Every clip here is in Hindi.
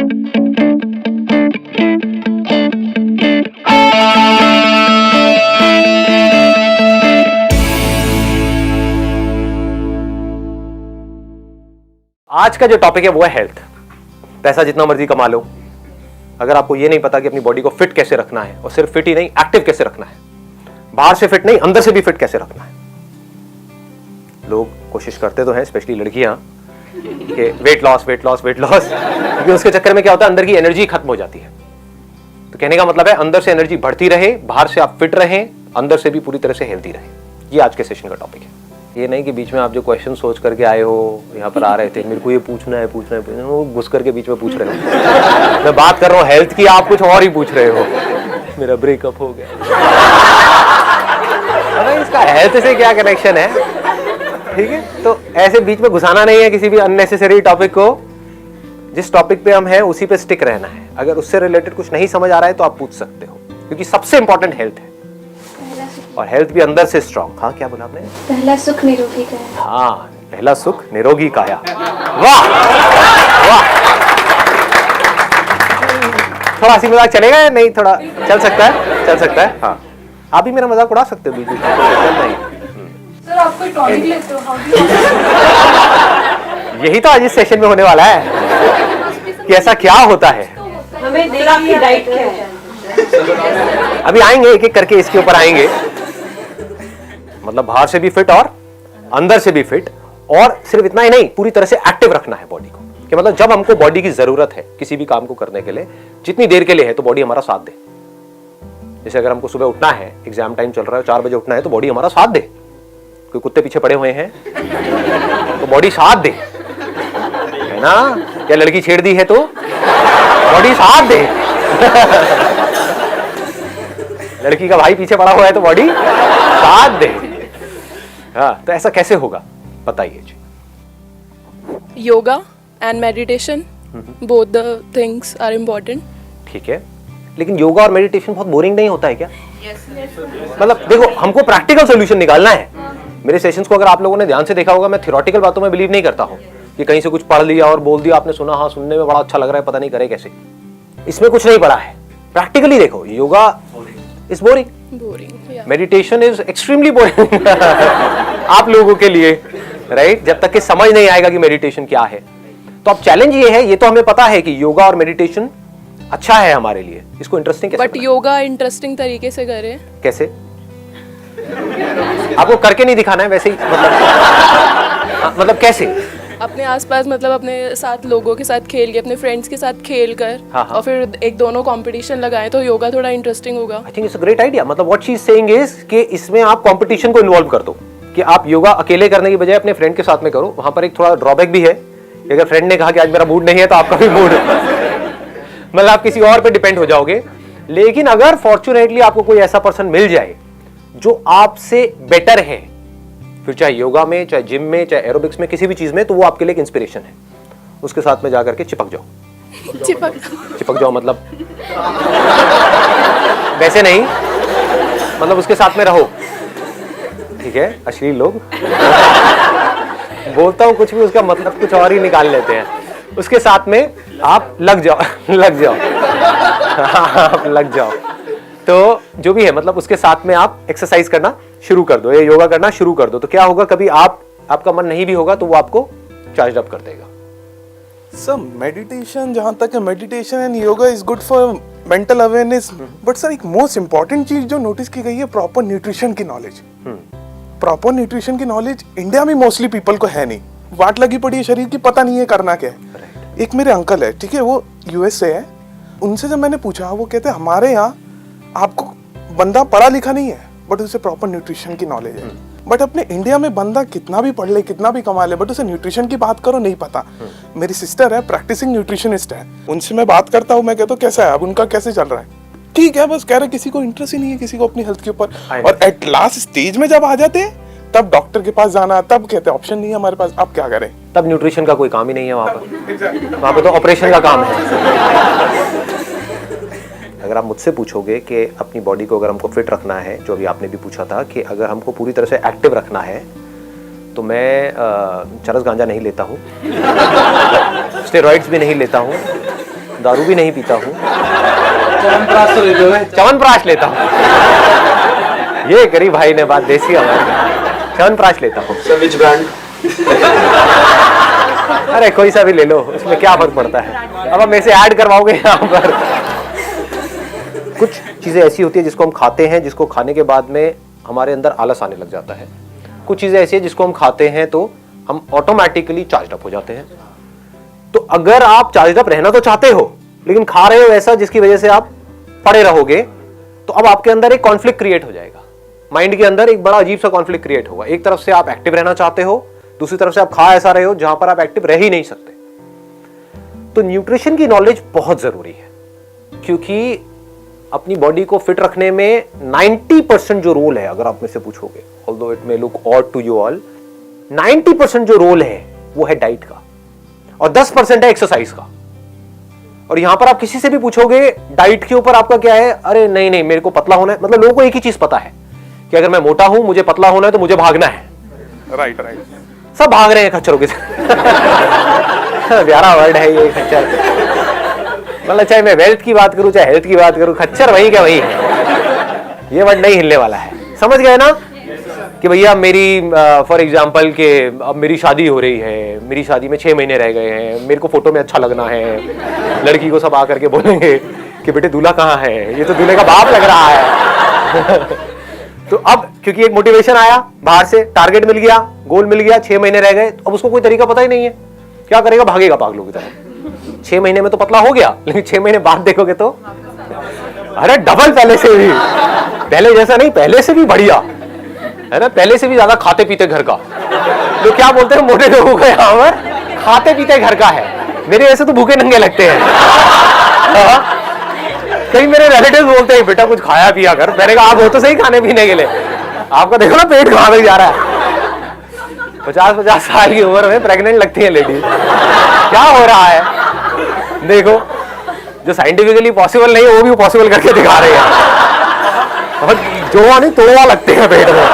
आज का जो टॉपिक है वो है हेल्थ। पैसा जितना मर्जी कमा लो, अगर आपको ये नहीं पता कि अपनी बॉडी को फिट कैसे रखना है, और सिर्फ फिट ही नहीं एक्टिव कैसे रखना है, बाहर से फिट नहीं अंदर से भी फिट कैसे रखना है। लोग कोशिश करते तो हैं, स्पेशली लड़कियां, कि weight loss weight loss weight loss, क्योंकि उसके चक्कर में क्या होता है, अंदर की एनर्जी खत्म हो जाती है। तो कहने का मतलब है अंदर से एनर्जी बढ़ती रहे, बाहर से आप फिट रहें, अंदर से भी पूरी तरह से हेल्थी रहें। ये आज के सेशन का टॉपिक है। ये नहीं कि बीच में आप जो क्वेश्चन सोच करके आए हो, यहाँ पर आ रहे थे मेरे को ये पूछना है वो घुस करके बीच में पूछ रहे हो। मैं बात कर रहा हूँ हेल्थ की, आप कुछ और ही पूछ रहे हो। मेरा ब्रेकअप हो गया, अरे इसका हेल्थ से क्या कनेक्शन है? ठीक है, तो ऐसे बीच में घुसाना नहीं है किसी भी अननेसेसरी टॉपिक को। जिस टॉपिक पे हम हैं उसी पे स्टिक रहना है। अगर उससे रिलेटेड कुछ नहीं समझ आ रहा है तो आप पूछ सकते हो, क्योंकि सबसे इंपॉर्टेंट हेल्थ है, और हेल्थ भी अंदर से स्ट्रांग। हाँ, क्या बोला आपने? पहला सुख निरोगी काया। हाँ, पहला सुख निरोगी काया। वाह वाह, थोड़ा हंसी मजाक चलेगा या नहीं? थोड़ा चल सकता है, चल सकता है। हाँ, आप भी मेरा मजाक उड़ा सकते हो बीच बीच में। सर आप कोई टॉनिक लेते हो? यही तो आज इस सेशन में होने वाला है कि ऐसा क्या होता है। हमें देखिए आपकी डाइट क्या है। अभी आएंगे, एक एक करके इसके ऊपर आएंगे। मतलब बाहर से भी फिट और अंदर से भी फिट, और सिर्फ इतना ही नहीं, पूरी तरह से एक्टिव रखना है बॉडी को। कि मतलब जब हमको बॉडी की जरूरत है किसी भी काम को करने के लिए, जितनी देर के लिए है, तो बॉडी हमारा साथ दे। जैसे अगर हमको सुबह उठना है, एग्जाम टाइम चल रहा है, 4 बजे उठना है, तो बॉडी हमारा साथ दे। कोई कुत्ते पीछे पड़े हुए हैं तो बॉडी साथ दे, है ना? क्या लड़की छेड़ दी है तो बॉडी साथ दे। लड़की का भाई पीछे पड़ा हुआ है तो बॉडी साथ दे। हाँ, तो ऐसा कैसे होगा बताइए जी। Yoga and meditation, both the things are important. ठीक है, लेकिन योगा और मेडिटेशन बहुत बोरिंग नहीं होता है क्या? मतलब देखो, हमको प्रैक्टिकल सोल्यूशन निकालना है। मेरे सेशंस को अगर आप लोगों ने ध्यान से देखा होगा, मैं थ्योरेटिकल बातों में बिलीव नहीं करता हूँ कि कहीं से कुछ पढ़ लिया और बोल दिया, आपने सुना, हाँ सुनने में बड़ा अच्छा लग रहा है, पता नहीं करे कैसे। इसमें कुछ नहीं पड़ा है। प्रैक्टिकली देखो, yoga is boring, meditation is extremely boring आप लोगों के लिए, राइट? जब तक कि समझ नहीं आएगा कि मेडिटेशन क्या है। तो अब चैलेंज ये है, ये तो हमें पता है कि योगा और मेडिटेशन अच्छा है हमारे लिए, इसको इंटरेस्टिंग कैसे? बट योगा इंटरेस्टिंग तरीके से करें। कैसे? आपको करके नहीं दिखाना है वैसे ही, मतलब कैसे? अपने आसपास, मतलब अपने साथ लोगों के साथ खेल के, अपने फ्रेंड्स के साथ खेल कर, हाँ। और फिर एक दोनों कंपटीशन लगाएं तो योगा थोड़ा इंटरेस्टिंग होगा। I think it's a great idea. मतलब what she is saying is कि इसमें आप कंपटीशन को इन्वॉल्व कर दो, कि आप योगा अकेले करने की बजाय अपने फ्रेंड के साथ में करो। वहां पर एक थोड़ा ड्रॉबैक भी है, अगर फ्रेंड ने कहा कि आज मेरा मूड नहीं है, तो आपका भी मूड मतलब आप किसी और पे डिपेंड हो जाओगे। लेकिन अगर फॉर्चुनेटली आपको कोई ऐसा पर्सन मिल जाए जो आपसे बेटर है, फिर चाहे योगा में, चाहे जिम में, चाहे एरोबिक्स में, किसी भी चीज में, तो वो आपके लिए एक इंस्पिरेशन है। उसके साथ में जाकर के चिपक जाओ। चिपक जाओ मतलब वैसे नहीं, मतलब उसके साथ में रहो। ठीक है, अश्लील लोग बोलता हूं कुछ भी, उसका मतलब कुछ और ही निकाल लेते हैं। उसके साथ में आप लग जाओ लग जाओ आप लग जाओ। तो जो भी है, मतलब उसके साथ में आप एक्सरसाइज करना शुरू कर दो, या योगा करना शुरू कर दो। तो क्या होगा, कभी आपका मन नहीं भी होगा तो वो आपको चार्ज अप कर देगा। सर मेडिटेशन, जहाँ तक है, meditation and yoga is good for mental awareness, but sir एक मोस्ट इंपॉर्टेंट चीज जो नोटिस की गई है, प्रॉपर न्यूट्रिशन की नॉलेज। प्रॉपर न्यूट्रिशन की नॉलेज इंडिया में मोस्टली पीपल को है नहीं। वाट लगी पड़ी है शरीर की, पता नहीं है करना क्या है। एक मेरे अंकल है, ठीक है, वो यूएस से है। उनसे जब मैंने पूछा, वो कहते हैं हमारे यहाँ आपको बंदा पढ़ा लिखा नहीं है, बट उसे प्रॉपर न्यूट्रिशन की नॉलेज है। बट अपने इंडिया में बंदा कितना भी पढ़ ले, कितना भी कमा ले, बट उसे न्यूट्रिशन की बात करो नहीं पता। मेरी सिस्टर है, प्रैक्टिसिंग न्यूट्रिशनिस्ट है, उनसे मैं बात करता हूँ, मैं कहता हूँ कैसा है अब उनका, कैसे चल रहा है? ठीक है, बस कह रहे किसी को इंटरेस्ट ही नहीं है, किसी को अपनी हेल्थ के ऊपर। और एट लास्ट स्टेज में जब आ जाते हैं, तब डॉक्टर के पास जाना, तब कहते हैं ऑप्शन नहीं है हमारे पास, अब क्या करें? तब न्यूट्रिशन का कोई काम ही नहीं है वहां पर। वहां पर तो ऑपरेशन का काम है। अगर आप मुझसे पूछोगे कि अपनी बॉडी को अगर हमको फिट रखना है, जो अभी आपने भी पूछा था कि अगर हमको पूरी तरह से एक्टिव रखना है, तो मैं चरस गांजा नहीं लेता हूँ, स्टेरॉइड्स भी नहीं लेता हूँ, दारू भी नहीं पीता हूँ, च्यवनप्राश तो लेते हो? च्यवनप्राश लेता हूँ। ये करी भाई ने बात देसी हमारी, च्यवनप्राश लेता हूँ। Which brand? अरे कोई सा भी ले लो, उसमें क्या फर्क पड़ता है। अब हम ऐसे ऐड करवाओगे यहाँ पर। कुछ चीजें ऐसी होती है जिसको हम खाते हैं, जिसको खाने के बाद में हमारे अंदर आलस आने लग जाता है। कुछ चीजें ऐसी है जिसको हम खाते हैं तो हम ऑटोमेटिकली चार्ज अप हो जाते हैं। तो अगर आप चार्ज अप रहना तो चाहते हो, लेकिन खा रहे हो ऐसा जिसकी वजह से आप पड़े रहोगे, तो अब आपके अंदर एक कॉन्फ्लिक्ट क्रिएट हो जाएगा। माइंड के अंदर एक बड़ा अजीब सा कॉन्फ्लिक्ट क्रिएट होगा। एक तरफ से आप एक्टिव रहना चाहते हो, दूसरी तरफ से आप खा ऐसा रहे हो जहां पर आप एक्टिव रह ही नहीं सकते। तो न्यूट्रिशन की नॉलेज बहुत जरूरी है, क्योंकि अपनी बॉडी को फिट रखने में 90% जो रोल है, अगर आप में से पूछोगे, although it may look odd to you all, 90% जो रोल है वो है डाइट का और 10% है एक्सरसाइज का। और यहां पर आप किसी से भी पूछोगे डाइट के ऊपर आपका क्या है, अरे नहीं नहीं मेरे को पतला होना है। मतलब लोगों को एक ही चीज पता है कि अगर मैं मोटा हूं, मुझे पतला होना है, तो मुझे भागना है। Right right. सब भाग रहे हैं खच्चरों के साथ। प्यारा वर्ड है ये खच्चर। मतलब चाहे मैं वेल्थ की बात करूं, चाहे हेल्थ की बात करूं, खच्चर वही क्या वही है। ये वर्ड नहीं हिलने वाला है। समझ गए ना कि भैया मेरी फॉर एग्जाम्पल के अब मेरी शादी हो रही है, मेरी शादी में 6 महीने रह गए हैं, मेरे को फोटो में अच्छा लगना है। लड़की को सब आकर के बोलेंगे कि बेटे दूल्हा कहाँ है, ये तो दूल्हे का बाप लग रहा है। तो अब क्योंकि एक मोटिवेशन आया बाहर से, टारगेट मिल गया, गोल मिल गया, 6 महीने रह गए, अब उसको कोई तरीका पता ही नहीं है, क्या करेगा, भागेगा पागलों की तरह। 6 महीने में तो पतला हो गया, लेकिन 6 महीने बाद देखोगे तो अरे डबल पहले से भी, पहले जैसा नहीं, पहले से भी बढ़िया है ना, पहले से भी ज्यादा खाते पीते घर का। तो क्या बोलते हैं मोटे लोगों को यहाँ पर, खाते पीते घर का है। मेरे ऐसे तो भूखे नंगे लगते हैं। कई मेरे रिलेटिव बोलते हैं बेटा कुछ खाया पिया कर। मैंने कहा आप हो तो सही खाने पीने के लिए, आपका देखो ना पेट कहां तक जा रहा है। 50-50 साल की उम्र में प्रेग्नेंट लगती है लेडीज, क्या हो रहा है। देखो जो साइंटिफिकली पॉसिबल नहीं है वो भी पॉसिबल करके दिखा रहे हैं। और जोड़ा नहीं तोड़वा लगते हैं पेट में,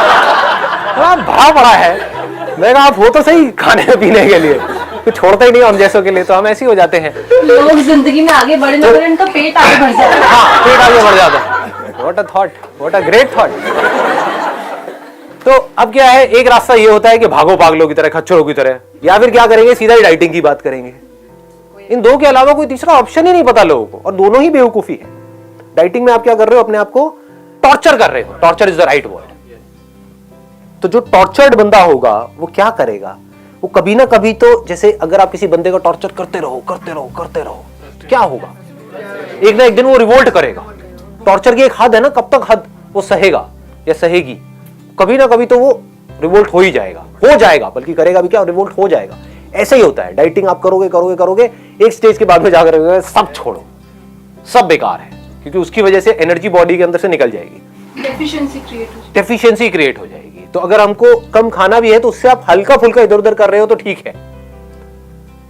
भरा पड़ा है। मैंने कहा आप हो तो सही खाने पीने के लिए, तो छोड़ते ही नहीं हम जैसों के लिए, तो हम ऐसे ही हो जाते हैं। लोग जिंदगी में आगे बढ़े ना बढ़े, उनका पेट आगे बढ़ जाता है। हाँ, पेट आगे बढ़ जाता है। What a thought, what a great thought. तो अब क्या है, एक रास्ता ये होता है कि भागो पागलों की तरह, खच्चरों की तरह, या फिर क्या करेंगे, सीधा ही डाइटिंग की बात करेंगे। इन दो के अलावा कोई तीसरा ऑप्शन ही नहीं पता लोगों को, और दोनों ही बेवकूफी है। डाइटिंग में आप क्या कर रहे हो, अपने आप को टॉर्चर कर रहे हो। Torture is the right word. तो जो टॉर्चर्ड बंदा होगा वो क्या करेगा, वो कभी ना कभी तो, जैसे अगर आप किसी बंदे का टॉर्चर करते रहो करते रहो करते रहो, तो क्या होगा, एक ना एक दिन वो रिवोल्ट करेगा। टॉर्चर की एक हद है ना, कब तक हद वो सहेगा या सहेगी, कभी ना कभी तो वो रिवोल्ट हो ही जाएगा, हो जाएगा, बल्कि करेगा भी क्या, रिवोल्ट हो जाएगा। ऐसे ही होता है, डाइटिंग आप करोगे करोगे करोगे, एक स्टेज के बाद में जाकर सब छोड़ो, सब बेकार है, क्योंकि उसकी वजह से एनर्जी बॉडी के अंदर से निकल जाएगी, डेफिशिएंसी क्रिएट हो जाएगी। तो अगर हमको कम खाना भी है तो उससे आप हल्का फुल्का इधर उधर कर रहे हो तो ठीक है,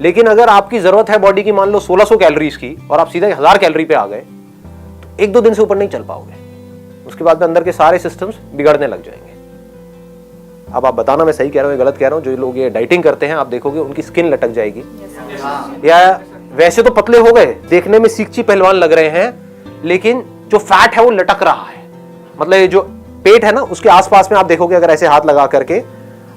लेकिन अगर आपकी जरूरत है बॉडी की मान लो 1600 कैलोरीज की, और आप सीधे 1000 कैलोरी पे आ गए, तो 1-2 दिन से ऊपर नहीं चल पाओगे। उसके बाद में अंदर के सारे सिस्टम्स बिगड़ने लग जाएंगे। अब आप बताना मैं सही कह रहा हूँ गलत कह रहा हूँ, जो लोग ये डाइटिंग करते हैं आप देखोगे उनकी स्किन लटक जाएगी, या वैसे तो पतले हो गए, देखने में सीखची पहलवान लग रहे हैं, लेकिन जो फैट है वो लटक रहा है। मतलब ये जो पेट है ना, उसके आसपास में आप देखोगे, अगर ऐसे हाथ लगा करके,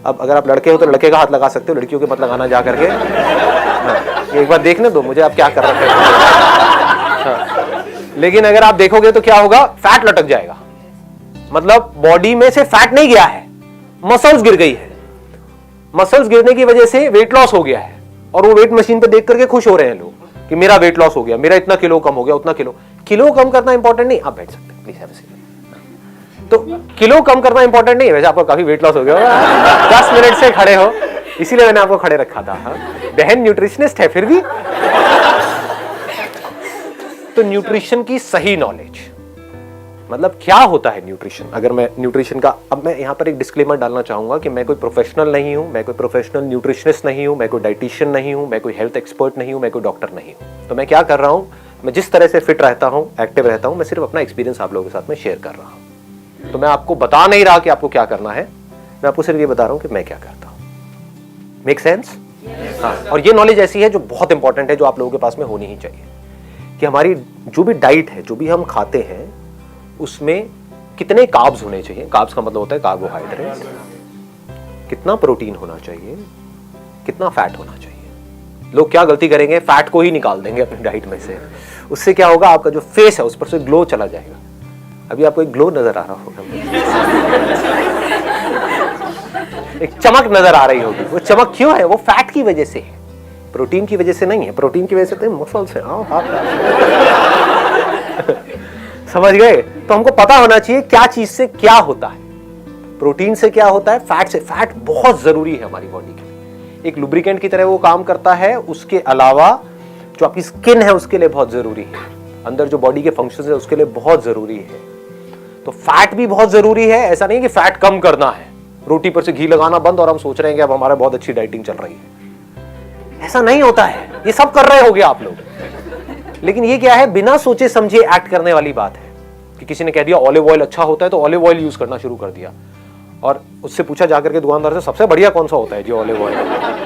अब अगर आप लड़के हो तो लड़के का हाथ लगा सकते हो, लड़कियों के मत लगाना जा करके। हाँ, एक बार देखने दो मुझे आप क्या कर रहे हैं। हाँ, लेकिन अगर आप देखोगे तो क्या होगा, फैट लटक जाएगा। मतलब बॉडी में से फैट नहीं गया है, मसल्स गिर गई है। मसल्स गिरने की वजह से वेट लॉस हो गया है, और वो वेट मशीन पे देख करके खुश हो रहे हैं लोग कि मेरा वेट लॉस हो गया, मेरा इतना किलो कम हो गया, उतना किलो। किलो कम करना इंपॉर्टेंट नहीं, आप बैठ सकते हैं प्लीज, ऐसे। तो किलो कम करना इंपॉर्टेंट नहीं है, वैसे आपको काफी वेट लॉस हो गया, 10 मिनट से खड़े हो, इसीलिए मैंने आपको खड़े रखा था। हाँ? बहन न्यूट्रिशनिस्ट है फिर भी। तो न्यूट्रिशन की सही नॉलेज, मतलब क्या होता है न्यूट्रिशन। अगर मैं न्यूट्रिशन का, अब मैं यहाँ पर एक डिस्क्लेमर डालना चाहूंगा कि मैं कोई प्रोफेशनल नहीं हूं, मैं कोई प्रोफेशनल न्यूट्रिशनिस्ट नहीं हूं, मैं कोई डाइटिशियन नहीं हूं, मैं कोई हेल्थ एक्सपर्ट नहीं हूं, मैं कोई डॉक्टर नहीं हूं। तो मैं क्या कर रहा हूं, मैं जिस तरह से फिट रहता हूं, एक्टिव रहता हूं, मैं सिर्फ अपना एक्सपीरियंस आप लोगों के साथ में शेयर कर रहा हूं। तो मैं आपको बता नहीं रहा कि आपको क्या करना है, मैं आपको सिर्फ ये बता रहा हूं कि मैं क्या करता हूं। Make sense? हाँ, और ये नॉलेज ऐसी है जो बहुत इंपॉर्टेंट है, जो आप लोगों के पास में होनी ही चाहिए। कि हमारी जो भी डाइट है, जो भी हम खाते हैं, उसमें कितने कार्ब्स होने चाहिए। कार्ब्स का मतलब होता है कार्बोहाइड्रेट, कितना प्रोटीन होना चाहिए, कितना फैट होना चाहिए। लोग क्या गलती करेंगे, फैट को ही निकाल देंगे अपनी डाइट में से। उससे क्या होगा, आपका जो फेस है उस पर से ग्लो चला जाएगा। अभी आपको एक ग्लो नजर आ रहा होगा, एक चमक नजर आ रही होगी। वो चमक क्यों है? वो फैट की वजह से है, प्रोटीन की वजह से नहीं है। प्रोटीन की वजह से तो मसल्स है। समझ गए? तो हमको पता होना चाहिए क्या चीज से क्या होता है, प्रोटीन से क्या होता है, फैट से। फैट बहुत जरूरी है हमारी बॉडी के लिए, एक लुब्रिकेंट की तरह वो काम करता है। उसके अलावा जो आपकी स्किन है उसके लिए बहुत जरूरी है, अंदर जो बॉडी के फंक्शंस है उसके लिए बहुत जरूरी है। तो फैट भी बहुत जरूरी है। ऐसा नहीं कि फैट कम करना है, रोटी पर से घी लगाना बंद और हम सोच रहे हैं कि अब हमारा बहुत अच्छी डाइटिंग चल रही है। ऐसा नहीं होता है। ये सब कर रहे होगे आप लोग, लेकिन ये क्या है, बिना सोचे समझे एक्ट करने वाली बात है। कि किसी ने कह दिया ऑलिव ऑयल अच्छा होता है तो ऑलिव ऑयल यूज करना शुरू कर दिया, और उससे पूछा जाकर के दुकानदार से सबसे बढ़िया कौन सा होता है जी ऑलिव ऑयल,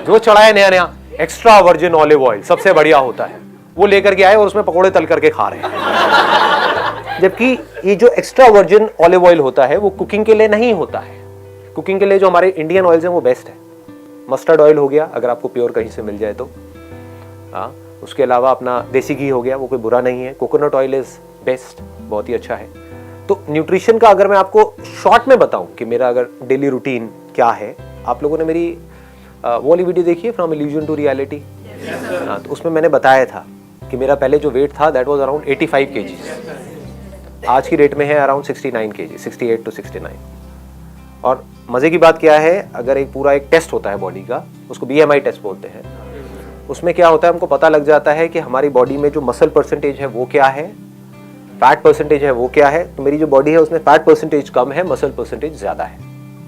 जो चढ़ा है नया नया एक्स्ट्रा वर्जिन ऑलिव ऑयल सबसे बढ़िया होता है, वो लेकर के आए और उसमें पकौड़े तल करके खा रहे हैं। जबकि ये जो एक्स्ट्रा वर्जिन ऑलिव ऑयल होता है वो कुकिंग के लिए नहीं होता है। कुकिंग के लिए जो हमारे इंडियन ऑयल्स हैं वो बेस्ट है। मस्टर्ड ऑयल हो गया, अगर आपको प्योर कहीं से मिल जाए तो। उसके अलावा अपना देसी घी हो गया, वो कोई बुरा नहीं है। कोकोनट ऑयल इज बेस्ट, बहुत ही अच्छा है। तो न्यूट्रिशन का अगर मैं आपको शॉर्ट में बताऊं कि मेरा अगर डेली रूटीन क्या है, आप लोगों ने मेरी वो वाली वीडियो देखी है, फ्रॉम इल्यूजन टू रियलिटी। तो उसमें मैंने बताया था कि मेरा पहले जो वेट था दैट वाज अराउंड 85 kg, आज की डेट में है अराउंड 69 kg, 68 to 69। और मजे की बात क्या है, अगर एक पूरा एक टेस्ट होता है बॉडी का, उसको BMI टेस्ट बोलते हैं, उसमें क्या होता है, हमको पता लग जाता है कि हमारी बॉडी में जो मसल परसेंटेज है वो क्या है, फैट परसेंटेज है वो क्या है। तो मेरी जो बॉडी है उसमें फैट परसेंटेज कम है, मसल परसेंटेज ज्यादा है,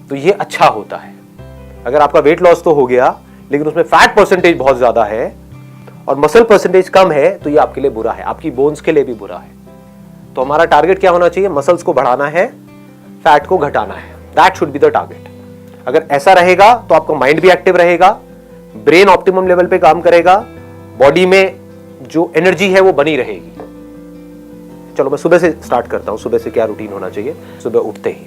तो ये अच्छा होता है। अगर आपका वेट लॉस तो हो गया लेकिन उसमें फैट परसेंटेज बहुत ज्यादा है और मसल परसेंटेज कम है, तो ये आपके लिए बुरा है, आपकी बोन्स के लिए भी बुरा है। तो हमारा टारगेट क्या होना चाहिए, मसल्स को बढ़ाना है, फैट को घटाना है। That should be the target. अगर ऐसा रहेगा तो आपका माइंड भी एक्टिव रहेगा, ब्रेन ऑप्टिमम लेवल पे काम करेगा, बॉडी में जो एनर्जी है वो बनी रहेगी। चलो मैं सुबह से स्टार्ट करता हूं, सुबह से क्या रूटीन होना चाहिए। सुबह उठते ही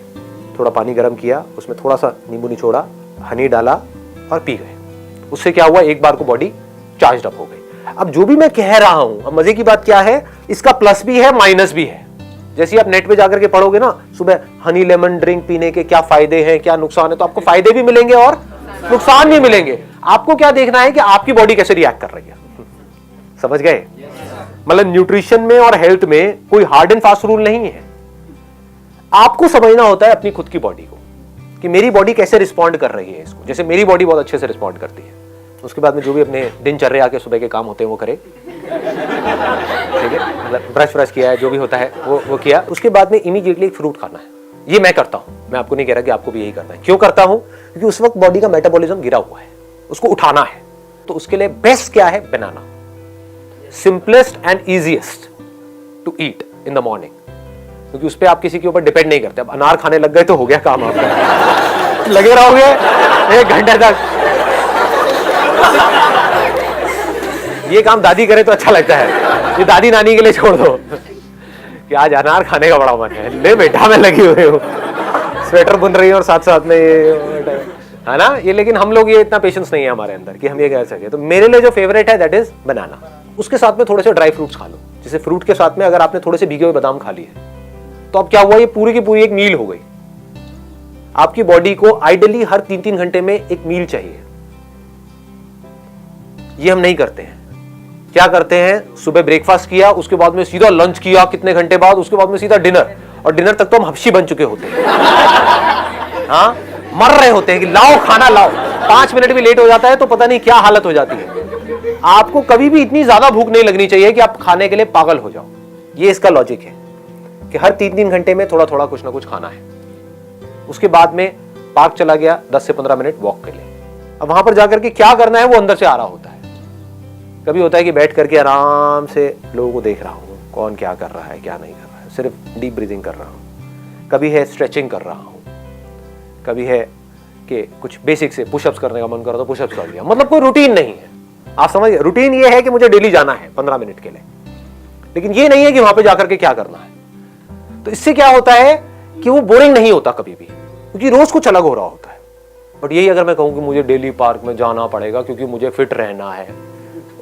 थोड़ा पानी गर्म किया, उसमें थोड़ा सा नींबू निचोड़ा, हनी डाला और पी गए। उससे क्या हुआ, एक बार को बॉडी चार्ज अप हो गई। अब जो भी मैं कह रहा हूं, अब मजे की बात क्या है, इसका प्लस भी है माइनस भी है। जैसे आप नेट पे जाकर के पढ़ोगे ना, सुबह हनी लेमन ड्रिंक पीने के क्या फायदे हैं, क्या नुकसान है, तो आपको फायदे भी मिलेंगे और नुकसान भी मिलेंगे। आपको क्या देखना है कि आपकी बॉडी कैसे रिएक्ट कर रही है। समझ गए? मतलब न्यूट्रिशन में और हेल्थ में कोई हार्ड एंड फास्ट रूल नहीं है। आपको समझना होता है अपनी खुद की बॉडी को कि मेरी बॉडी कैसे रिस्पॉन्ड कर रही है इसको। जैसे मेरी बॉडी बहुत अच्छे से रिस्पॉन्ड करती है, उसके बाद में जो भी अपने दिनचर्या के सुबह के काम होते हैं वो करे, ठीक है, मतलब ब्रश किया है, जो भी होता है वो किया। उसके बाद में इमीडिएटली एक फ्रूट खाना है। ये मैं करता हूं, मैं आपको नहीं कह रहा कि आपको भी यही करना है। क्यों करता हूं? क्योंकि उस वक्त बॉडी का मेटाबॉलिज्म गिरा हुआ है, उसको उठाना है। तो उसके लिए बेस्ट क्या है, banana. Simplest and easiest to eat in the morning, क्योंकि उस पर आप किसी के ऊपर डिपेंड नहीं करते। अब अनार खाने लग गए तो हो गया काम आपका। लगे रहोगे 1 घंटे तक, ये काम दादी करे तो अच्छा लगता है, ये दादी नानी के लिए छोड़ दो कि आज अनार खाने का बड़ा मन है, ले बेटा मैं लगी हुई हूँ, स्वेटर बुन रही हूँ और साथ साथ में ये है ना ये। लेकिन हम लोग ये इतना पेशेंस नहीं है हमारे अंदर कि हम ये कह सके। तो मेरे लिए जो फेवरेट है दैट इज बनाना। उसके साथ में थोड़े से ड्राई फ्रूट्स खा लो। जैसे फ्रूट के साथ में अगर आपने थोड़े से भीगे हुए बादाम खा लिए तो अब क्या हुआ, ये पूरी की पूरी एक मील हो गई। आपकी बॉडी को आइडियली हर 3-3 घंटे में एक मील चाहिए। ये हम नहीं करते हैं। क्या करते हैं, सुबह ब्रेकफास्ट किया, उसके बाद में सीधा लंच किया, कितने घंटे बाद, उसके बाद में सीधा डिनर, और डिनर तक तो हम हफ्शी बन चुके होते हैं। हाँ, मर रहे होते हैं कि लाओ खाना लाओ। 5 मिनट भी लेट हो जाता है तो पता नहीं क्या हालत हो जाती है। आपको कभी भी इतनी ज्यादा भूख नहीं लगनी चाहिए कि आप खाने के लिए पागल हो जाओ। ये इसका लॉजिक है कि हर 3-3 घंटे में थोड़ा थोड़ा कुछ ना कुछ खाना है। उसके बाद में पार्क चला गया, 10 से 15 मिनट वॉक के लिए। अब वहां पर जाकर के क्या करना है वो अंदर से आ रहा होता है। कभी होता है कि बैठ करके आराम से लोगों को देख रहा हूं, कौन क्या कर रहा है क्या नहीं कर रहा है, सिर्फ डीप ब्रीदिंग कर रहा हूं। कभी है स्ट्रेचिंग कर रहा हूं, कभी है कि कुछ बेसिक से पुशअप्स करने का मन कर रहा तो पुशअप्स कर लिया। मतलब कोई रूटीन नहीं है। आप समझ गए? रूटीन ये है कि मुझे डेली जाना है 15 मिनट के लिए। लेकिन ये नहीं है कि वहां पे जाकर के क्या करना है। तो इससे क्या होता है कि वो बोरिंग नहीं होता कभी भी, क्योंकि रोज कुछ अलग हो रहा होता है। बट यही अगर मैं कहूं कि मुझे डेली पार्क में जाना पड़ेगा क्योंकि मुझे फिट रहना है,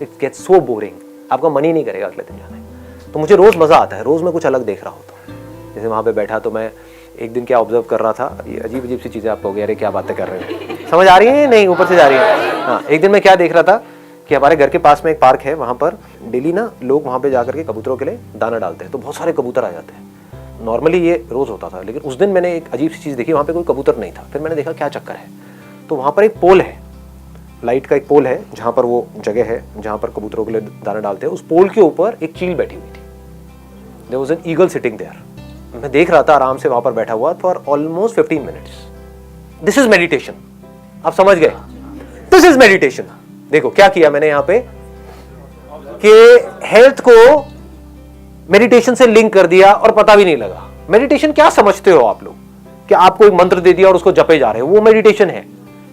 इट गेट्स सो बोरिंग, आपका मन ही नहीं करेगा अगले दिन जाने। तो मुझे रोज मजा आता है, रोज मैं कुछ अलग देख रहा होता हूँ। जैसे वहां पे बैठा तो मैं एक दिन क्या ऑब्जर्व कर रहा था, ये अजीब अजीब सी चीजें आपको हो गया, अरे क्या बातें कर रहे हो, समझ आ रही है नहीं, ऊपर से जा रही है। हाँ, एक दिन मैं क्या देख रहा था कि हमारे घर के पास में एक पार्क है, वहां पर डेली ना लोग वहां पे जाकर के कबूतरों के लिए दाना डालते हैं, तो बहुत सारे कबूतर आ जाते हैं। नॉर्मली ये रोज होता था, लेकिन उस दिन मैंने एक अजीब सी चीज देखी, वहां पे कोई कबूतर नहीं था। फिर मैंने देखा क्या चक्कर है, तो वहां पर एक पोल है, लाइट का एक पोल है, जहां पर वो जगह है जहां पर कबूतरों के लिए दाना डालते हैं। उस पोल के ऊपर एक चील बैठी हुई थी, there was an eagle sitting there. मैं देख रहा था आराम से वहां पर बैठा हुआ for almost 15 minutes. This is meditation, आप समझ गए, दिस इज मेडिटेशन। देखो क्या किया मैंने यहां पे कि हेल्थ को मेडिटेशन से लिंक कर दिया और पता भी नहीं लगा। मेडिटेशन क्या समझते हो आप लोग, कि आपको एक मंत्र दे दिया और उसको जपे जा रहे हो, वो मेडिटेशन है।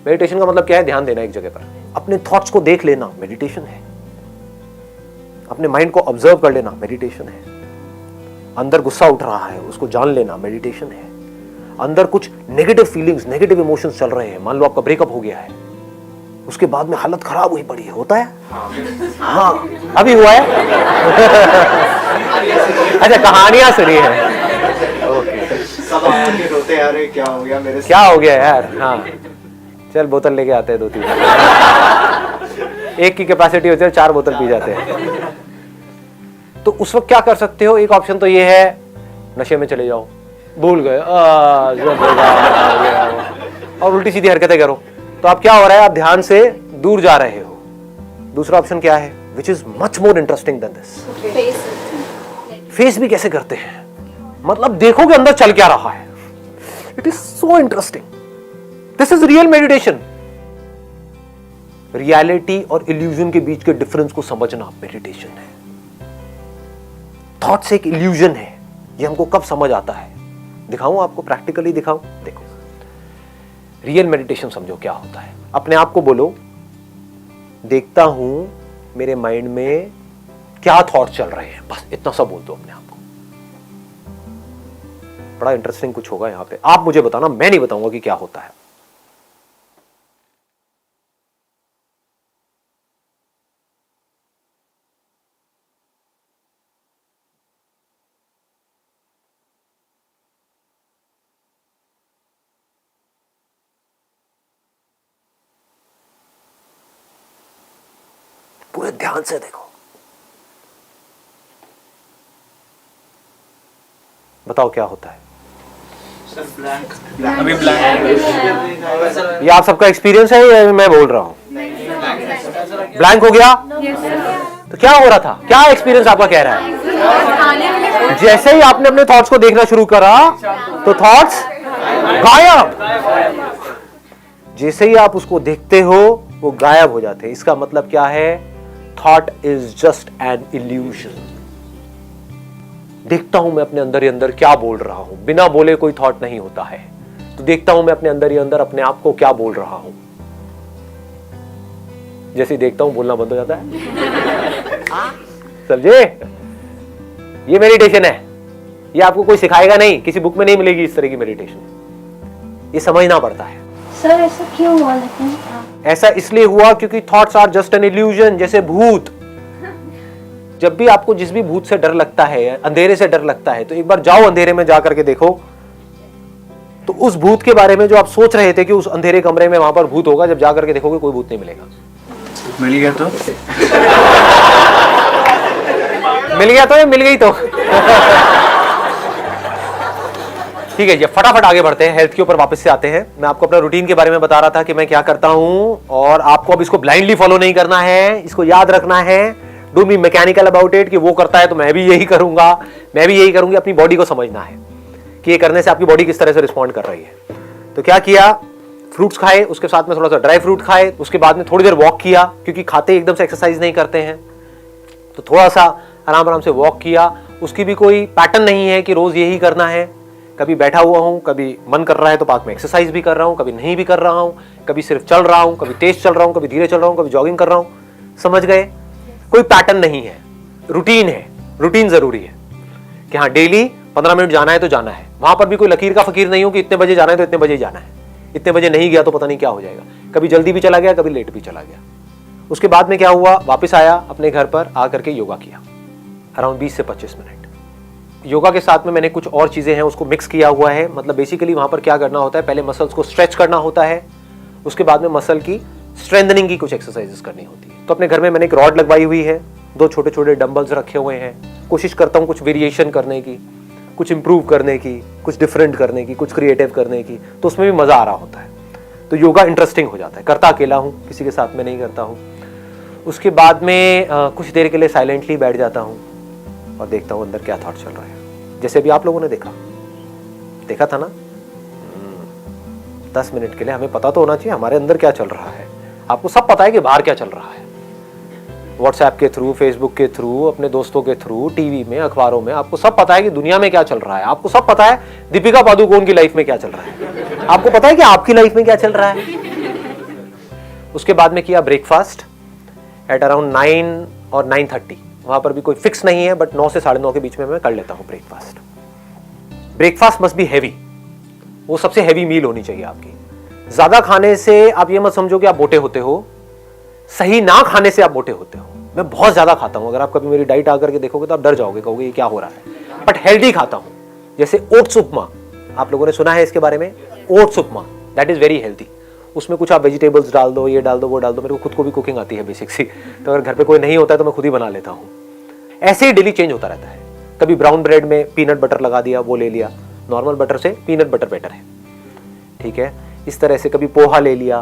मेडिटेशन का मतलब क्या है, ध्यान देना एक जगह पर, अपने थॉट्स को देख लेना मेडिटेशन है, अपने माइंड को ऑब्जर्व कर लेना मेडिटेशन है, अंदर गुस्सा उठ रहा है उसको जान लेना मेडिटेशन है, अंदर कुछ नेगेटिव फीलिंग्स नेगेटिव इमोशंस चल रहे हैं, मान लो आपका ब्रेकअप हो गया है, उसके बाद में हालत खराब हुई पड़ी है, होता है, हाँ अभी हुआ है। अच्छा कहानियां सुनी है, सब आके रोते यार, ये क्या हो गया मेरे साथ? क्या हो गया यार, हाँ चल बोतल लेके आते हैं 2-3, एक की कैपेसिटी होती है 4 बोतल पी जाते हैं। तो उस वक्त क्या कर सकते हो, एक ऑप्शन तो ये है नशे में चले जाओ, भूल गए और उल्टी सीधी हरकतें करो, तो आप क्या हो रहा है, आप ध्यान से दूर जा रहे हो। दूसरा ऑप्शन क्या है, which is much more interesting than this, face भी कैसे करते हैं, मतलब देखो कि अंदर चल क्या रहा है, it is so interesting. This is real meditation. Reality और इल्यूजन के बीच के डिफरेंस को समझना मेडिटेशन है। थॉट्स एक इल्यूजन है, ये हमको कब समझ आता है, दिखाऊं आपको, प्रैक्टिकली दिखाऊं। देखो रियल मेडिटेशन समझो क्या होता है। अपने आप को बोलो, देखता हूं मेरे माइंड में क्या थॉट चल रहे हैं, बस इतना सा बोल दो अपने आप को। बड़ा इंटरेस्टिंग कुछ होगा यहां पे, आप मुझे बताना, मैं नहीं बताऊंगा कि क्या होता है। पूरे ध्यान से देखो, बताओ क्या होता है। अभी ब्लैंक, ये आप सबका एक्सपीरियंस है या मैं बोल रहा हूं? ब्लैंक हो गया, तो क्या हो रहा था, क्या एक्सपीरियंस आपका कह रहा है? जैसे ही आपने अपने थॉट्स को देखना शुरू करा तो थॉट्स गायब, जैसे ही आप उसको देखते हो वो गायब हो जाते हैं। इसका मतलब क्या है, thought is just an illusion. देखता हूं मैं अपने अंदर ही अंदर क्या बोल रहा हूं, बिना बोले कोई थॉट नहीं होता है, तो देखता हूं मैं अपने अंदर ही अंदर अपने आप को क्या बोल रहा हूं। जैसे देखता हूं बोलना बंद हो जाता है। समझे, ये मेडिटेशन है, ये आपको कोई सिखाएगा नहीं, किसी बुक में नहीं मिलेगी इस तरह की मेडिटेशन, ये समझना पड़ता है। सर ऐसा क्यों हुआ, लेकिन ऐसा इसलिए हुआ क्योंकि thoughts are just an illusion. जैसे भूत, जब भी आपको जिस भी भूत से डर लगता है, अंधेरे से डर लगता है, तो एक बार जाओ अंधेरे में जा करके देखो, तो उस भूत के बारे में जो आप सोच रहे थे कि उस अंधेरे कमरे में वहां पर भूत होगा, जब जा करके देखोगे कोई भूत नहीं मिलेगा। मिल गया तो मिल गया तो, मिल गई तो। ठीक है, ये फटाफट आगे बढ़ते हैं, हेल्थ के ऊपर वापस से आते हैं। मैं आपको अपना रूटीन के बारे में बता रहा था कि मैं क्या करता हूं, और आपको अब इसको ब्लाइंडली फॉलो नहीं करना है, इसको याद रखना है। Don't be mechanical about it कि वो करता है तो मैं भी यही करूंगा, मैं भी यही करूंगी। अपनी बॉडी को समझना है कि ये करने से आपकी बॉडी किस तरह से रिस्पॉन्ड कर रही है। तो क्या किया, फ्रूट्स खाए, उसके साथ में थोड़ा सा ड्राई फ्रूट खाए, उसके बाद में थोड़ी देर वॉक किया, क्योंकि खाते एकदम से एक्सरसाइज नहीं करते हैं, तो थोड़ा सा आराम आराम से वॉक किया। उसकी भी कोई पैटर्न नहीं है कि रोज यही करना है, कभी बैठा हुआ हूं, कभी मन कर रहा है तो पार्क में एक्सरसाइज भी कर रहा हूं, कभी नहीं भी कर रहा हूं, कभी सिर्फ चल रहा हूं, कभी तेज चल रहा हूं, कभी धीरे चल रहा हूं, कभी जॉगिंग कर रहा हूं। समझ गए, कोई पैटर्न नहीं है, रूटीन है। रूटीन जरूरी है कि हाँ डेली 15 मिनट जाना है तो जाना है। वहां पर भी कोई लकीर का फकीर नहीं हो कि इतने बजे जाना है तो इतने बजे जाना है, इतने बजे नहीं गया तो पता नहीं क्या हो जाएगा। कभी जल्दी भी चला गया, कभी लेट भी चला गया। उसके बाद में क्या हुआ, वापस आया अपने घर पर आकर के योगा किया अराउंड 20 से 25 मिनट। योगा के साथ में मैंने कुछ और चीजें हैं उसको मिक्स किया हुआ है। मतलब बेसिकली वहां पर क्या करना होता है, पहले मसल्स को स्ट्रेच करना होता है, उसके बाद में मसल की स्ट्रेंथनिंग की कुछ एक्सरसाइजेस करनी होती है। तो अपने घर में मैंने एक रॉड लगवाई हुई है, 2 छोटे छोटे डंबल्स रखे हुए हैं। कोशिश करता हूँ कुछ वेरिएशन करने की, कुछ इंप्रूव करने की, कुछ डिफरेंट करने की, कुछ क्रिएटिव करने की, तो उसमें भी मजा आ रहा होता है। तो योगा इंटरेस्टिंग हो जाता है। करता अकेला हूँ, किसी के साथ में नहीं करता हूँ। उसके बाद में कुछ देर के लिए साइलेंटली बैठ जाता हूँ और देखता हूँ अंदर क्या थॉट चल रहा है। जैसे अभी आप लोगों ने देखा था ना, 10 मिनट के लिए हमें पता तो होना चाहिए हमारे अंदर क्या चल रहा है। आपको सब पता है कि बाहर क्या चल रहा है, व्हाट्सएप के थ्रू, फेसबुक के थ्रू, अपने दोस्तों के थ्रू, टीवी में, अखबारों में, आपको सब पता है कि दुनिया में क्या चल रहा है। आपको सब पता है दीपिका पादुकोण की लाइफ में क्या चल रहा है, आपको पता है कि आपकी लाइफ में क्या चल रहा है। उसके बाद में किया ब्रेकफास्ट एट अराउंड 9 और 9:30। वहां पर भी कोई फिक्स नहीं है, बट 9 से 9:30 के बीच में मैं कर लेता हूं breakfast. Breakfast must be heavy, वो सबसे हैवी मील होनी चाहिए आपकी। ज्यादा खाने से आप ये मत समझो कि आप मोटे होते हो, सही ना खाने से आप मोटे होते हो। मैं बहुत ज्यादा खाता हूं, अगर आप कभी मेरी डाइट आकर के देखोगे तो आप डर जाओगे, कहोगे ये क्या हो रहा है। बट हेल्दी खाता हूं, जैसे ओट्स उपमा, आप लोगों ने सुना है इसके बारे में, oats upma, that is very healthy. उसमें कुछ आप वेजिटेबल्स डाल दो, ये डाल दो, वो डाल दो। मेरे को खुद को भी कुकिंग आती है बेसिक सी, तो अगर घर पे कोई नहीं होता है तो मैं खुद ही बना लेता हूँ। ऐसे ही डेली चेंज होता रहता है। कभी ब्राउन ब्रेड में पीनट बटर लगा दिया, वो ले लिया, नॉर्मल बटर से पीनट बटर बेटर है, ठीक है। इस तरह से कभी पोहा ले लिया,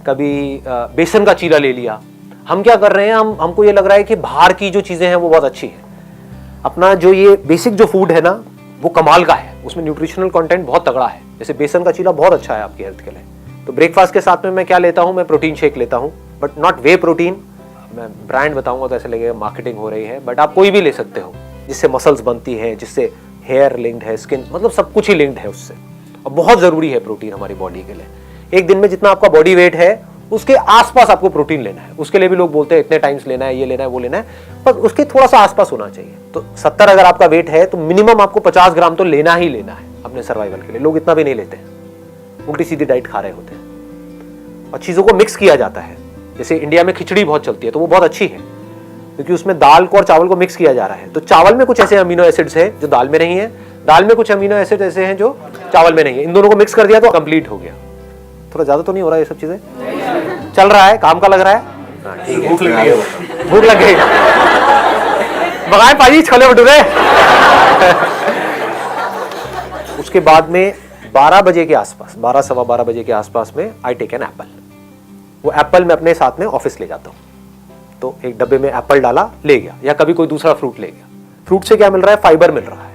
कभी बेसन का चीला ले लिया। हम क्या कर रहे हैं, हमको ये लग रहा है कि बाहर की जो चीजें हैं वो बहुत अच्छी है। अपना जो ये बेसिक जो फूड है ना, वो कमाल का है, उसमें न्यूट्रिशनल कंटेंट बहुत तगड़ा है। जैसे बेसन का चीला बहुत अच्छा है आपकी हेल्थ के लिए। तो ब्रेकफास्ट के साथ में मैं क्या लेता हूँ, मैं प्रोटीन शेक लेता हूँ, बट नॉट वे प्रोटीन। मैं ब्रांड बताऊंगा तो ऐसे लगेगा मार्केटिंग हो रही है, बट आप कोई भी ले सकते हो, जिससे मसल्स बनती है, जिससे हेयर लिंक्ड है, स्किन, मतलब सब कुछ ही लिंक्ड है उससे। और बहुत जरूरी है प्रोटीन हमारी बॉडी के लिए। एक दिन में जितना आपका बॉडी वेट है उसके आसपास आपको प्रोटीन लेना है। उसके लिए भी लोग बोलते हैं इतने टाइम्स लेना है, ये लेना है, वो लेना है, पर उसके थोड़ा सा आसपास होना चाहिए। तो 70 अगर आपका वेट है तो मिनिमम आपको 50 ग्राम तो लेना ही लेना है अपने सर्वाइवल के लिए। लोग इतना भी नहीं लेते हैं, उल्टी सीधी डाइट खा रहे होते हैं। और चीजों को मिक्स किया जाता है। जैसे इंडिया में खिचड़ी बहुत चलती है, तो वो बहुत अच्छी है क्योंकि उसमें दाल को और चावल को मिक्स किया जा रहा है। तो चावल में कुछ ऐसे अमीनो एसिड्स है जो दाल में नहीं है, दाल में कुछ अमीनो एसिड ऐसे हैं जो चावल में नहीं है। इन दोनों को मिक्स कर दिया तो कंप्लीट हो गया। थोड़ा ज्यादा तो नहीं हो रहा है ये सब चीजें, चल रहा है, काम का लग रहा है। ठीक है, भूख लग गई, भूख लग गई, मंगाए पाजी छोले भटूरे। उसके बाद में 12 बजे के आसपास, 12 सवा 12 बजे के आसपास में आई टेक एन एप्पल। वो एप्पल मैं अपने साथ में ऑफिस ले जाता हूँ, तो एक डब्बे में एप्पल डाला, ले गया, या कभी कोई दूसरा फ्रूट ले गया। फ्रूट से क्या मिल रहा है, फाइबर मिल रहा है।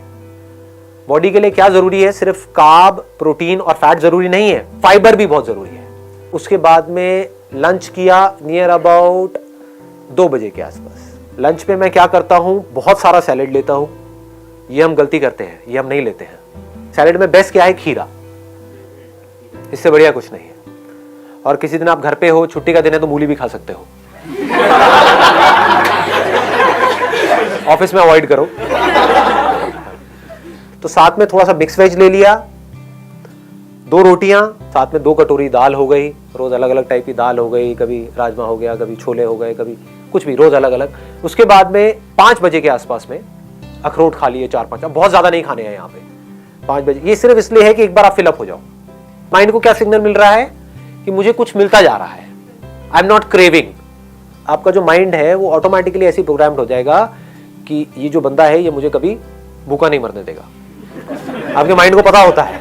बॉडी के लिए क्या जरूरी है, सिर्फ कार्ब, प्रोटीन और फैट जरूरी नहीं है, फाइबर भी बहुत जरूरी है। उसके बाद में लंच किया नियर अबाउट 2 बजे के आसपास। लंच में मैं क्या करता हूं, बहुत सारा सैलेड लेता हूं। ये हम गलती करते हैं, ये हम नहीं लेते हैं। सैलेड में बेस्ट क्या है, खीरा, इससे बढ़िया कुछ नहीं है। और किसी दिन आप घर पे हो, छुट्टी का दिन है, तो मूली भी खा सकते हो। ऑफिस में अवॉइड करो। तो साथ में थोड़ा सा मिक्स वेज ले लिया, 2 रोटियां, साथ में 2 कटोरी दाल हो गई। रोज अलग अलग टाइप की दाल हो गई, कभी राजमा हो गया, कभी छोले हो गए, कभी कुछ भी, रोज अलग अलग। उसके बाद में 5 बजे के आसपास में अखरोट खा लिए 4-5। बहुत ज्यादा नहीं खाने हैं यहाँ पे 5 बजे। ये सिर्फ इसलिए है कि एक बार आप फिलअप हो जाओ। माइंड को क्या सिग्नल मिल रहा है कि मुझे कुछ मिलता जा रहा है, आई एम नॉट क्रेविंग। आपका जो माइंड है वो ऑटोमेटिकली ऐसे प्रोग्राम्ड हो जाएगा कि ये जो बंदा है ये मुझे कभी भूखा नहीं मरने देगा। आपके माइंड को पता होता है।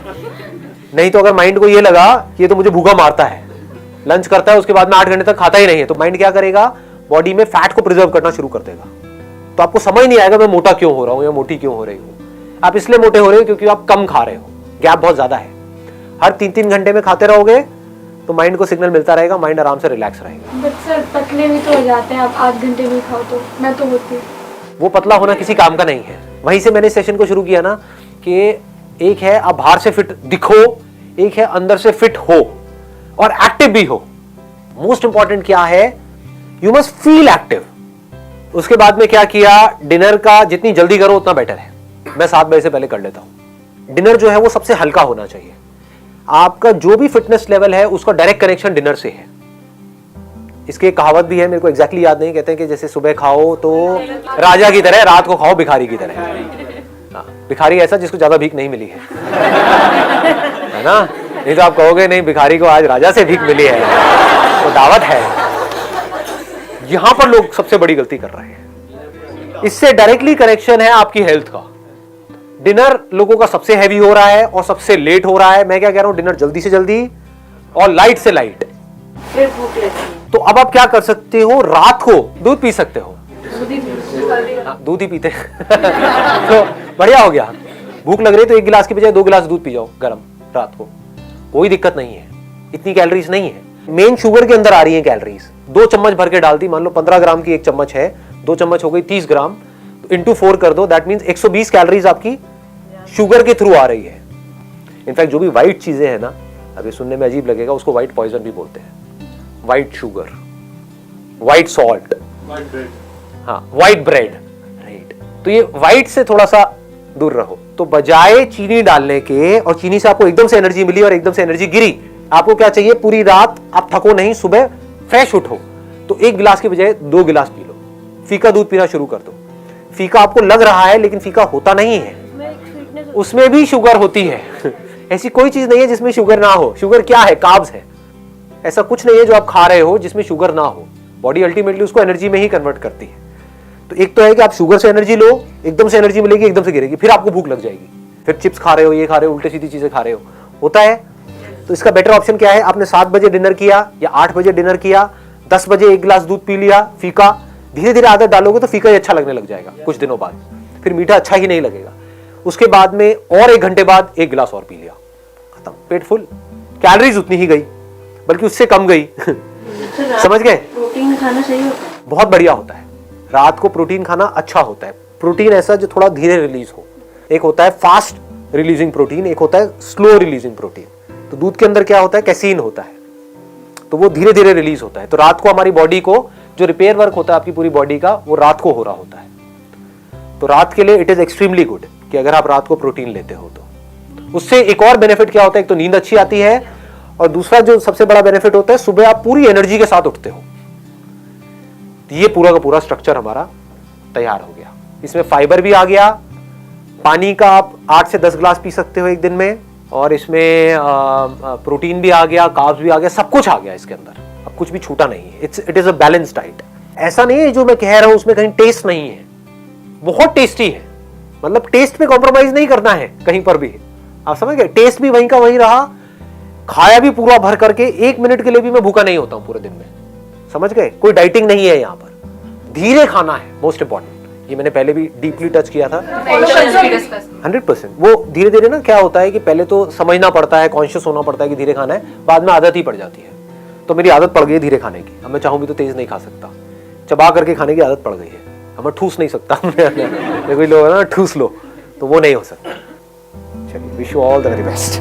नहीं तो अगर माइंड को ये लगा कि ये तो मुझे भूखा मारता है, लंच करता है, उसके बाद में 8 घंटे तक खाता ही नहीं है, तो माइंड क्या करेगा, बॉडी में फैट को प्रिजर्व करना शुरू कर देगा। तो आपको समझ नहीं आएगा मैं मोटा क्यों हो रहा हूं या मोटी क्यों हो रही हूं। आप इसलिए मोटे हो रहे हो क्योंकि आप कम खा रहे हो, गैप बहुत ज्यादा है। हर 3-3 घंटे में खाते रहोगे तो माइंड को सिग्नल मिलता रहेगा, माइंड आराम से रिलैक्स रहेगा। बट सर पतले भी तो हो जाते हैं, आप 8 घंटे भी खाओ तो। मैं तो होती, वो पतला होना किसी काम का नहीं है। वहीं से मैंने सेशन को शुरू किया ना कि एक है आप बाहर से फिट दिखो, एक है अंदर से फिट हो और एक्टिव भी हो। मोस्ट इंपॉर्टेंट क्या है, यू मस्ट फील एक्टिव। उसके बाद में क्या किया, डिनर का जितनी जल्दी करो उतना बेटर है। मैं 7 बजे से पहले कर लेता हूं। डिनर जो है वो सबसे हल्का होना चाहिए। आपका जो भी फिटनेस लेवल है उसका डायरेक्ट कनेक्शन डिनर से है। इसकी एक कहावत भी है, मेरे को एग्जैक्टली याद नहीं, कहते हैं कि जैसे सुबह खाओ तो राजा की तरह, रात को खाओ भिखारी की तरह। हाँ, भिखारी ऐसा जिसको ज्यादा भीख नहीं मिली है ना? नहीं तो आप कहोगे नहीं भिखारी को आज राजा से भीख मिली है, तो दावत है। यहां पर लोग सबसे बड़ी गलती कर रहे हैं। इससे डायरेक्टली कनेक्शन है आपकी हेल्थ का। डिनर लोगों का सबसे हैवी हो रहा है और सबसे लेट हो रहा है। मैं क्या कह रहा हूं, डिनर जल्दी से जल्दी और लाइट से लाइट। फिर भूख लगती है। तो अब आप क्या कर सकते हो, रात को दूध पी सकते हो। दूध ही पीते तो बढ़िया हो गया। भूख लग रही तो 1 गिलास की बजाय 2 गिलास दूध पी जाओ गरम रात को, कोई दिक्कत नहीं है। इतनी कैलोरीज नहीं है। मेन शुगर के अंदर आ रही है कैलोरीज। 2 चम्मच भर के डाल दी, मान लो 15 ग्राम की 1 चम्मच है, 2 चम्मच हो गई 30 ग्राम, तो इंटू 4 कर दो, दैट मीन्स 120 कैलोरीज आपकी शुगर के थ्रू आ रही है। इनफैक्ट जो भी व्हाइट चीजें हैं ना, अभी सुनने में अजीब लगेगा, उसको व्हाइट पॉइजन भी बोलते हैं। व्हाइट शुगर, व्हाइट सॉल्ट, हाँ व्हाइट ब्रेड, राइट। तो ये व्हाइट से थोड़ा सा दूर रहो। तो बजाय चीनी डालने के, और चीनी से आपको एकदम से एनर्जी मिली और एकदम से एनर्जी गिरी, आपको क्या चाहिए, पूरी रात आप थको नहीं, सुबह फ्रेश उठो। तो 1 गिलास की बजाय 2 गिलास पी लो। फीका दूध पीना शुरू कर दो। फीका आपको लग रहा है लेकिन फीका होता नहीं है, उसमें भी शुगर होती है। ऐसी कोई चीज नहीं है जिसमें शुगर ना हो। शुगर क्या है, कार्ब्स है। ऐसा कुछ नहीं है जो आप खा रहे हो जिसमें शुगर ना हो। बॉडी अल्टीमेटली उसको एनर्जी में ही कन्वर्ट करती है। तो एक तो है कि आप शुगर से एनर्जी लो, एकदम से एनर्जी मिलेगी, एकदम से गिरेगी, फिर आपको भूख लग जाएगी, फिर चिप्स खा रहे हो, ये खा रहे हो, उल्टी सीधी चीजें खा रहे हो, होता है। तो इसका बेटर ऑप्शन क्या है, आपने 7 बजे डिनर किया या 8 बजे डिनर किया, 10 बजे 1 गिलास दूध पी लिया, फीका। धीरे धीरे आदत डालोगे तो फीका ही अच्छा लगने लग जाएगा कुछ दिनों बाद, फिर मीठा अच्छा ही नहीं लगेगा। उसके बाद में और 1 घंटे बाद 1 गिलास और पी लिया, खत्म, पेट फुल। कैलोरीज उतनी ही गई, बल्कि उससे कम गई। समझ गए? प्रोटीन खाना सही होता है, बहुत बढ़िया होता है। रात को प्रोटीन खाना अच्छा होता है। प्रोटीन ऐसा जो थोड़ा धीरे रिलीज हो। एक होता है फास्ट रिलीजिंग प्रोटीन, एक होता है स्लो रिलीजिंग प्रोटीन। तो दूध के अंदर क्या होता है, कैसीन होता है, तो वो धीरे धीरे रिलीज होता है। तो रात को हमारी बॉडी को जो रिपेयर वर्क होता है आपकी पूरी बॉडी का, वो रात को हो रहा होता है। तो रात के लिए इट इज एक्सट्रीमली गुड कि अगर आप रात को प्रोटीन लेते हो तो उससे एक और बेनिफिट क्या होता है, एक तो नींद अच्छी आती है, और दूसरा जो सबसे बड़ा बेनिफिट होता है, सुबह आप पूरी एनर्जी के साथ उठते हो। ये पूरा का पूरा स्ट्रक्चर हमारा तैयार हो गया। इसमें फाइबर भी आ गया, पानी का आप 8 से 10 गिलास पी सकते हो एक दिन में, और इसमें प्रोटीन भी आ गया, कार्ब्स भी आ गया, सब कुछ आ गया इसके अंदर। अब कुछ भी छूटा नहीं है। It is a balance diet. ऐसा नहीं है जो मैं कह रहा हूं उसमें कहीं टेस्ट नहीं है, बहुत टेस्टी है। मतलब टेस्ट पे कॉम्प्रोमाइज नहीं करना है कहीं पर भी, आप समझ गए? टेस्ट भी वहीं का वहीं रहा, खाया भी पूरा भर करके, 1 मिनट के लिए भी मैं भूखा नहीं होता हूं पूरे दिन में। समझ गए? कोई डाइटिंग नहीं है यहां पर। धीरे खाना है मोस्ट इंपॉर्टेंट। ये मैंने पहले भी डीपली टच किया था। 100%। वो धीरे धीरे ना क्या होता है कि पहले तो समझना पड़ता है, कॉन्शियस होना पड़ता है कि धीरे खाना है, बाद में आदत ही पड़ जाती है। तो मेरी आदत पड़ गई है धीरे खाने की। अब मैं चाहूं भी तो तेज नहीं खा सकता, चबा करके खाने की आदत पड़ गई है। अब मैं ठूस नहीं सकता। कोई लोग ना ठूस लो, तो वो नहीं हो सकता। चलिए, wish you all the very best.